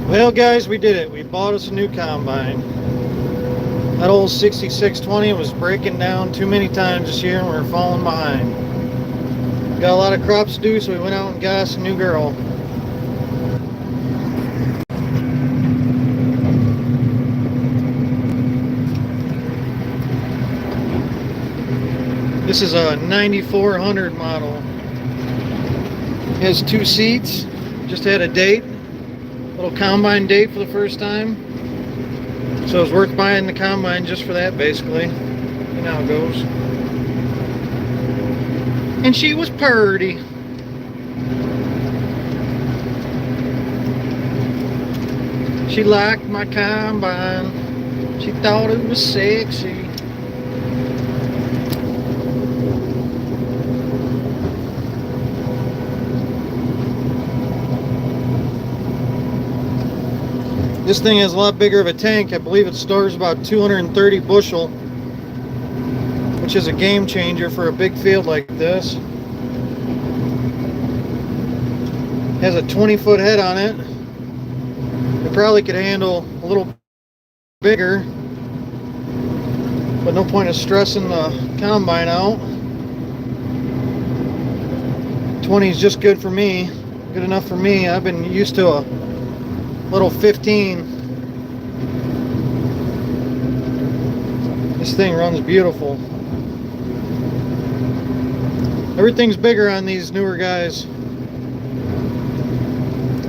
Well, guys, we did it. We bought us a new combine. That old 6620 was breaking down too many times this year and we were falling behind. Got a lot of crops to do, so we went out and got us a new girl. This is a 9400 model. It has 2 seats. Just had a date. Little combine date for the first time. So it was worth buying the combine just for that, basically. You know how it goes. And she was purty. She liked my combine. She thought it was sexy. This thing has a lot bigger of a tank. I believe it stores about 230 bushel, which is a game changer for a big field like this. Has a 20-foot head on it. It probably could handle a little bigger, but no point of stressing the combine out. 20 is just good for me. Good enough for me. I've been used to a little 15. This thing runs beautiful. Everything's bigger on these newer guys.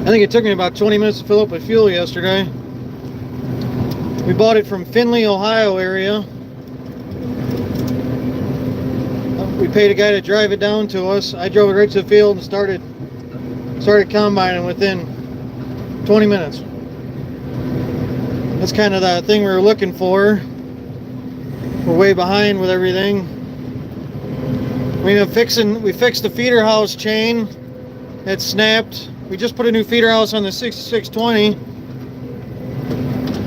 I think it took me about 20 minutes to fill up with fuel yesterday. We bought it from Findlay, Ohio area. We paid a guy to drive it down to us. I drove it right to the field and started combining within 20 minutes. That's kind of the thing we were looking for. We're way behind with everything. We fixed the feeder house chain. It snapped. We just put a new feeder house on the 6620.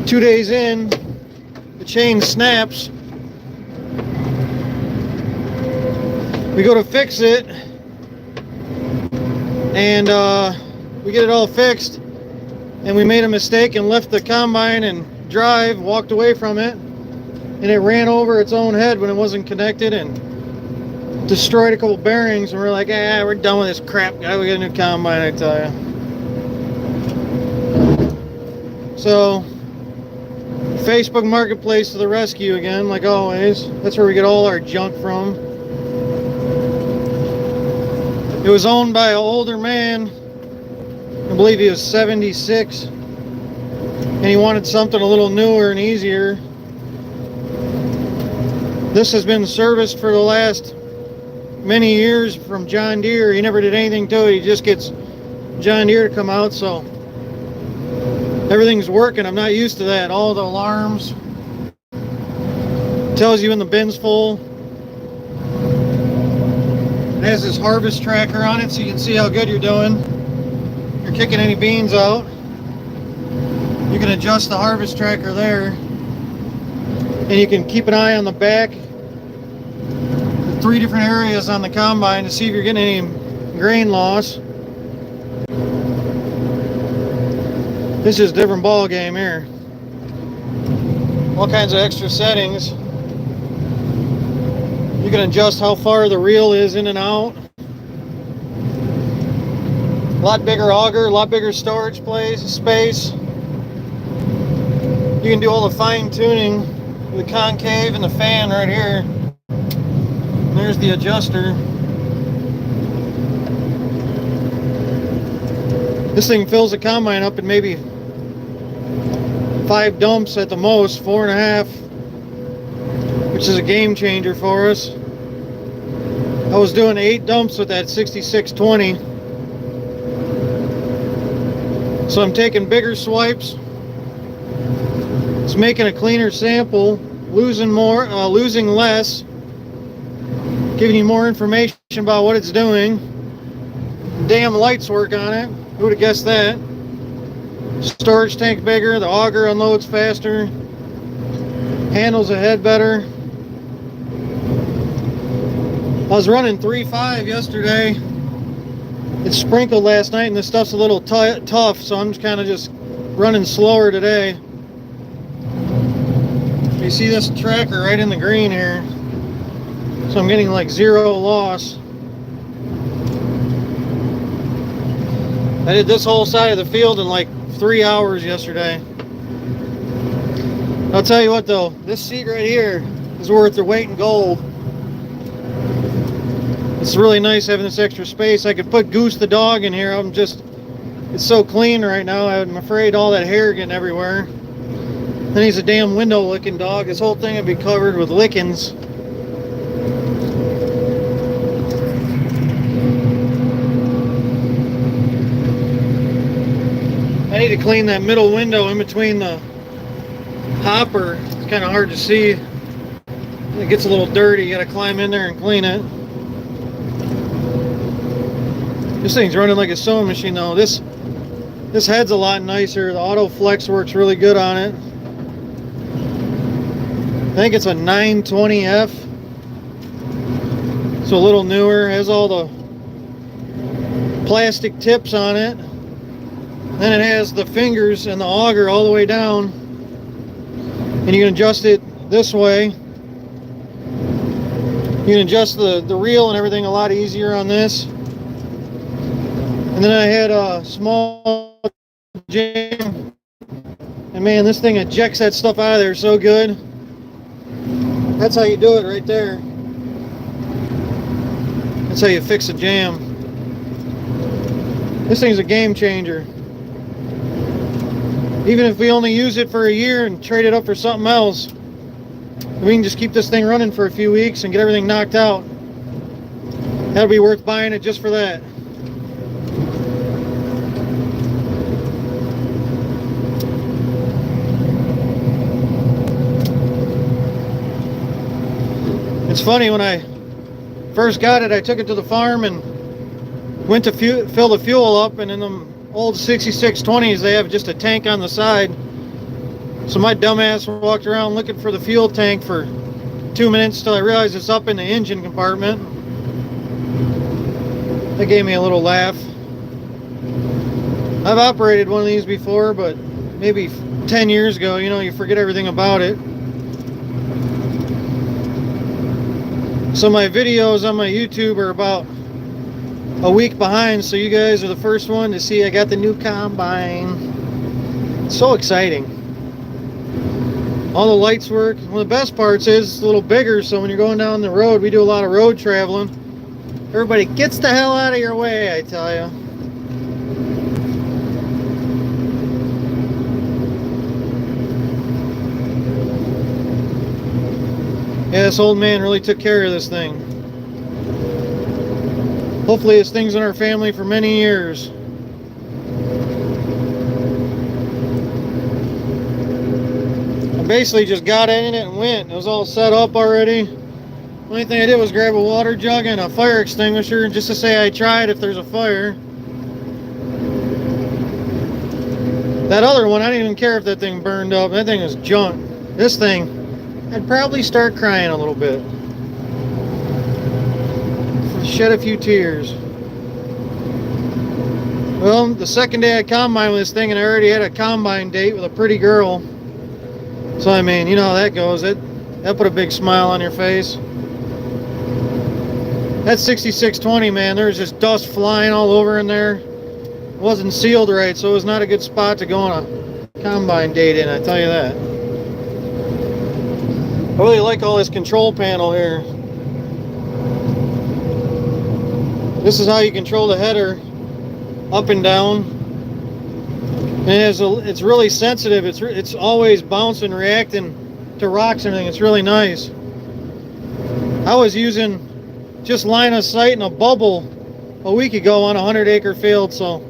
2 days in, the chain snaps. We go to fix it, and we get it all fixed, and we made a mistake and left the combine and drive, walked away from it, and it ran over its own head when it wasn't connected and destroyed a couple bearings. And we're like, we're done with this crap. We got a new combine, I tell you. So Facebook Marketplace to the rescue again, like always. That's where we get all our junk from. It was owned by an older man. I believe he was 76, and he wanted something a little newer and easier. This has been serviced for the last many years from John Deere. He never did anything to it. He just gets John Deere to come out, so everything's working. I'm not used to that. All the alarms tells you when the bin's full. It has this harvest tracker on it, so you can see how good you're doing. If you're kicking any beans out, you can adjust the harvest tracker there, and you can keep an eye on the back, the 3 different areas on the combine, to see if you're getting any grain loss. This is a different ball game here. All kinds of extra settings. You can adjust how far the reel is in and out. A lot bigger auger, a lot bigger storage space. You can do all the fine tuning with the concave and the fan right here. And there's the adjuster. This thing fills the combine up in maybe 5 dumps at the most, 4.5, which is a game changer for us. I was doing 8 dumps with that 6620. So I'm taking bigger swipes. It's making a cleaner sample, losing less, giving you more information about what it's doing. Damn lights work on it. Who would have guessed that? Storage tank bigger, the auger unloads faster, handles the head better. I was running 3.5 yesterday. It sprinkled last night and this stuff's a little tough, so I'm just kind of running slower today. You see this tracker right in the green here, so I'm getting like 0 loss. I did this whole side of the field in like 3 hours yesterday. I'll tell you what though, this seat right here is worth their weight in gold. It's really nice having this extra space. I could put Goose the dog in here. It's so clean right now. I'm afraid all that hair getting everywhere. Then he's a damn window licking dog. This whole thing would be covered with lickings. I need to clean that middle window in between the hopper. It's kind of hard to see. It gets a little dirty. You got to climb in there and clean it. This thing's running like a sewing machine though. This head's a lot nicer. The auto flex works really good on it. I think it's a 920F. So a little newer. Has all the plastic tips on it. Then it has the fingers and the auger all the way down. And you can adjust it this way. You can adjust the reel and everything a lot easier on this. And then I had a small jam. And man, this thing ejects that stuff out of there so good. That's how you do it right there. That's how you fix a jam. This thing's a game changer. Even if we only use it for a year and trade it up for something else, we can just keep this thing running for a few weeks and get everything knocked out. That'll be worth buying it just for that. It's funny, when I first got it, I took it to the farm and went to fill the fuel up, and in them old 6620s, they have just a tank on the side. So my dumbass walked around looking for the fuel tank for 2 minutes till I realized it's up in the engine compartment. That gave me a little laugh. I've operated one of these before, but maybe 10 years ago. You know, you forget everything about it. So my videos on my YouTube are about a week behind, so you guys are the first one to see I got the new combine. It's so exciting. All the lights work. One of the best parts is it's a little bigger, so when you're going down the road, we do a lot of road traveling. Everybody gets the hell out of your way, I tell you. Yeah, this old man really took care of this thing. Hopefully this thing's in our family for many years. I basically just got in it and went. It was all set up already. Only thing I did was grab a water jug and a fire extinguisher just to say I tried if there's a fire. That other one, I didn't even care if that thing burned up. That thing was junk. This thing, I'd probably start crying a little bit. Shed a few tears. Well, the second day I combined with this thing, and I already had a combine date with a pretty girl. So I mean, you know how that goes. That put a big smile on your face. That 6620, man, there was just dust flying all over in there. It wasn't sealed right, so it was not a good spot to go on a combine date in, I tell you that. I really like all this control panel here. This is how you control the header, up and down. And it's really sensitive. It's always bouncing, reacting to rocks and everything. It's really nice. I was using just line of sight and a bubble a week ago on a 100-acre field, so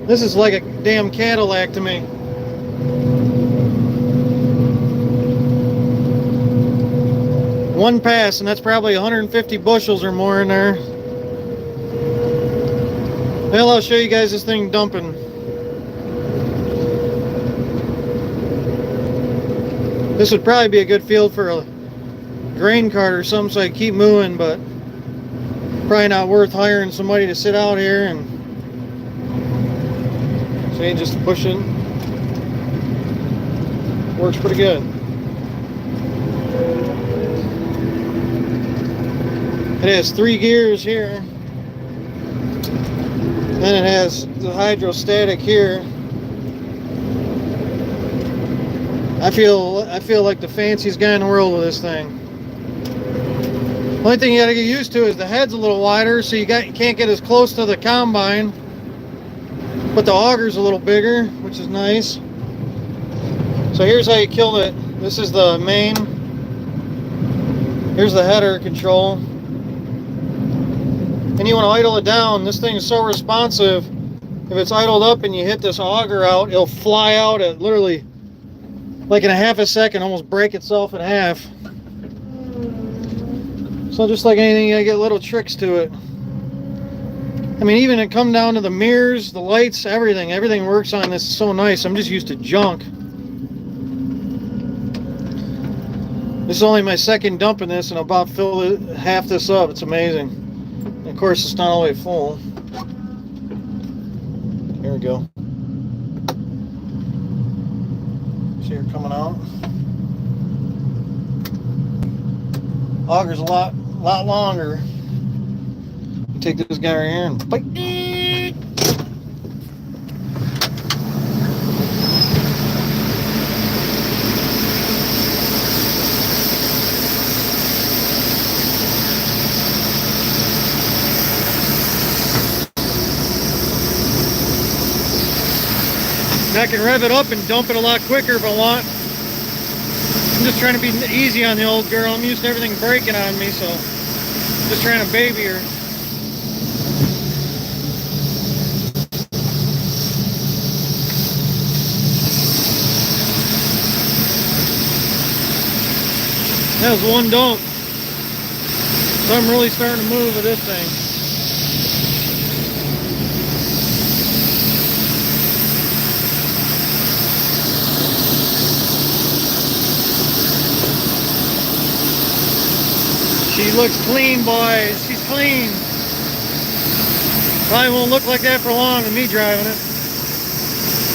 this is like a damn Cadillac to me. One pass, and that's probably 150 bushels or more in there. Well, I'll show you guys this thing dumping. This would probably be a good field for a grain cart or something, so I keep moving, but probably not worth hiring somebody to sit out here and say just pushing. Works pretty good. It has 3 gears here. Then it has the hydrostatic here. I feel like the fanciest guy in the world with this thing. Only thing you gotta get used to is the head's a little wider, so you can't get as close to the combine. But the auger's a little bigger, which is nice. So here's how you kill it. This is the main. Here's the header control. And you want to idle it down. This thing is so responsive. If it's idled up and you hit this auger out, it'll fly out at literally like in a half a second, almost break itself in half. So just like anything, you gotta get little tricks to it. I mean, even it come down to the mirrors, the lights, everything. Everything works on this. It's so nice. I'm just used to junk. This is only my second dump in this, and I'll about fill half this up. It's amazing. And of course, it's not all the way full. Here we go. See her coming out. Auger's a lot longer. You take this guy right here and bite. I can rev it up and dump it a lot quicker if I want. I'm just trying to be easy on the old girl. I'm used to everything breaking on me, so just trying to baby her. That was one dump. So I'm really starting to move with this thing. She looks clean, boys. She's clean. Probably won't look like that for long with me driving it.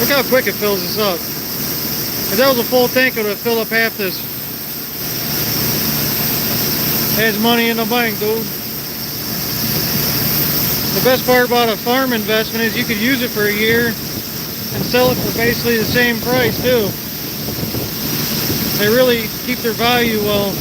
Look how quick it fills this up. If that was a full tank, it would have filled up half this. Has money in the bank, dude. The best part about a farm investment is you could use it for a year and sell it for basically the same price, too. They really keep their value well.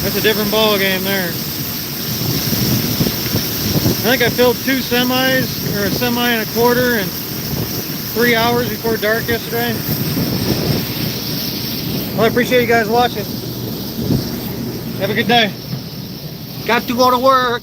That's a different ball game there. I think I filled 2 semis, or a semi and a quarter, in 3 hours before dark yesterday. Well, I appreciate you guys watching. Have a good day. Got to go to work.